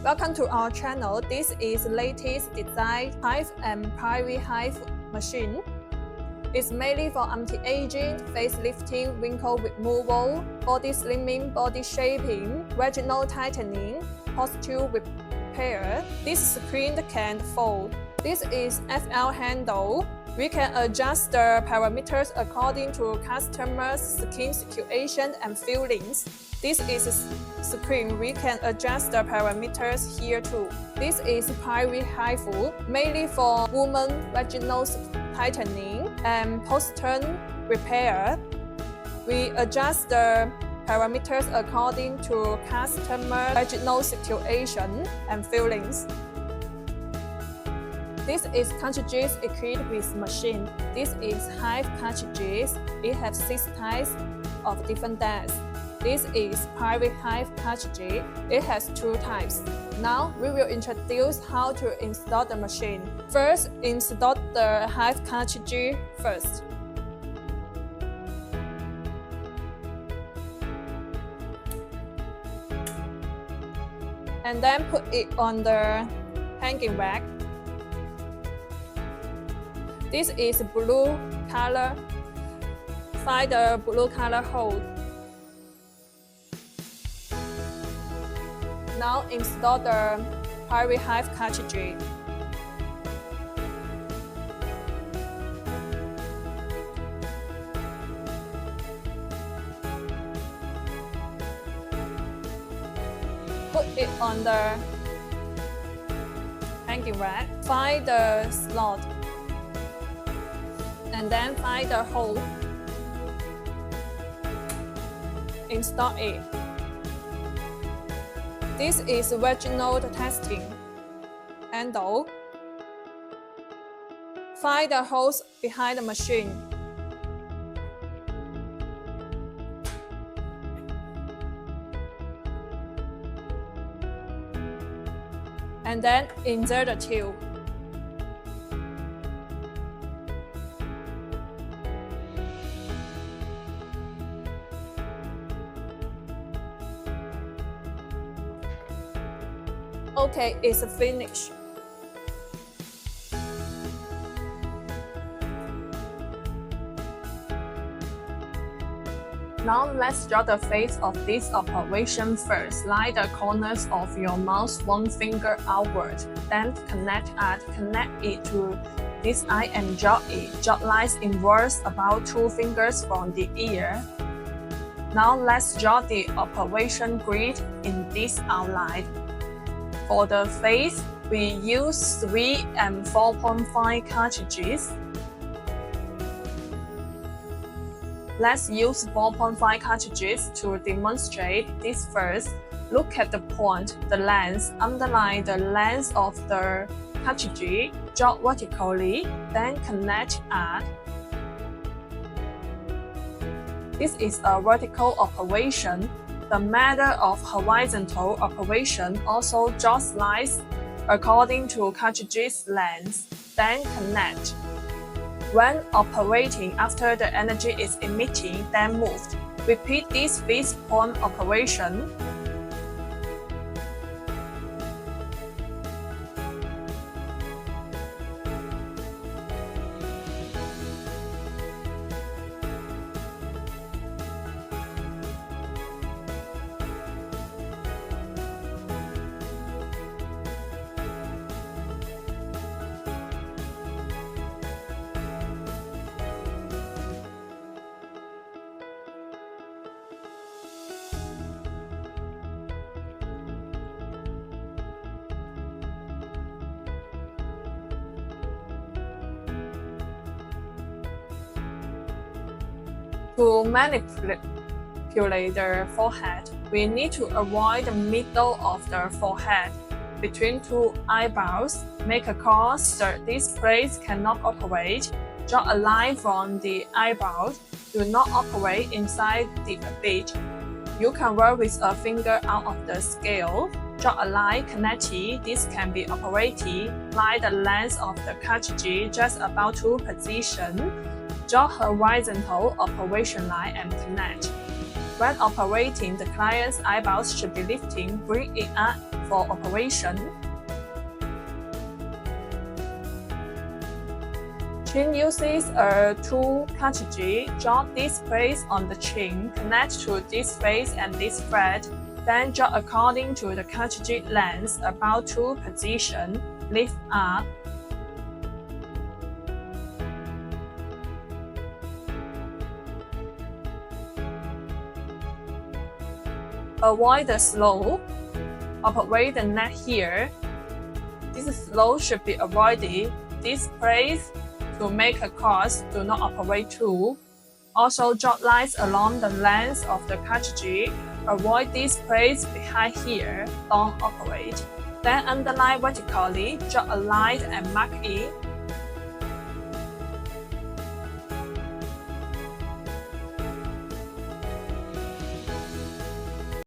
Welcome to our channel. This is the latest design HIFU and private HIFU machine. It's mainly for anti-aging, facelifting, wrinkle removal, body slimming, body shaping, vaginal tightening, posture repair. This screen can fold. This is FL handle. We can adjust the parameters according to customers' skin situation and feelings. This is a screen. We can adjust the parameters here too. This is private HIFU, mainly for women vaginal tightening and post-turn repair. We adjust the parameters according to customer vaginal situation and feelings. This is cartridges equipped with machine. This is HIFU cartridges. It has 6 types of different depths. This is private HIFU cartridge. It has 2 types. Now we will introduce how to install the machine. First, install the HIFU cartridge first. And then put it on the hanging rack. This is blue color. Find the blue color hole. Now install the private HIFU cartridge. Put it on the hanging rack. Find the slot. And then find the hole. Install it. This is vaginal testing handle. Find the holes behind the machine. And then insert the tube. Okay, it's finished. Now let's draw the face of this operation first. Slide the corners of your mouth 1 finger outward. Then connect it to this eye and draw it. Draw lines inwards about 2 fingers from the ear. Now let's draw the operation grid in this outline. For the face, we use 3 and 4.5 cartridges. Let's use 4.5 cartridges to demonstrate this first. Look at the point, the length. Underline the length of the cartridge. Draw vertically, then connect add. This is a vertical operation. The method of horizontal operation also draws lines according to cartridge's length, then connect. When operating after the energy is emitting, then moved. Repeat this fixed point operation. To manipulate the forehead, we need to avoid the middle of the forehead. Between 2 eyebrows, make a cross so this place cannot operate. Draw a line from the eyebrows. Do not operate inside the bit. You can work with a finger out of the scale. Draw a line connecting. This can be operated. Line the length of the cartridge just about 2 positions. Draw horizontal operation line and connect. When operating, the client's eyeballs should be lifting, bring it up for operation. Chin uses a tool cartridge. Jot this place on the chin, connect to this face and this thread, then jot according to the cartridge length about to position, lift up. Avoid the slope. Operate the neck here. This slope should be avoided. This place to make a cross, do not operate to. Also jot lines along the length of the cartridge. Avoid this place behind here, don't operate. Then underline vertically, jot a line and mark it.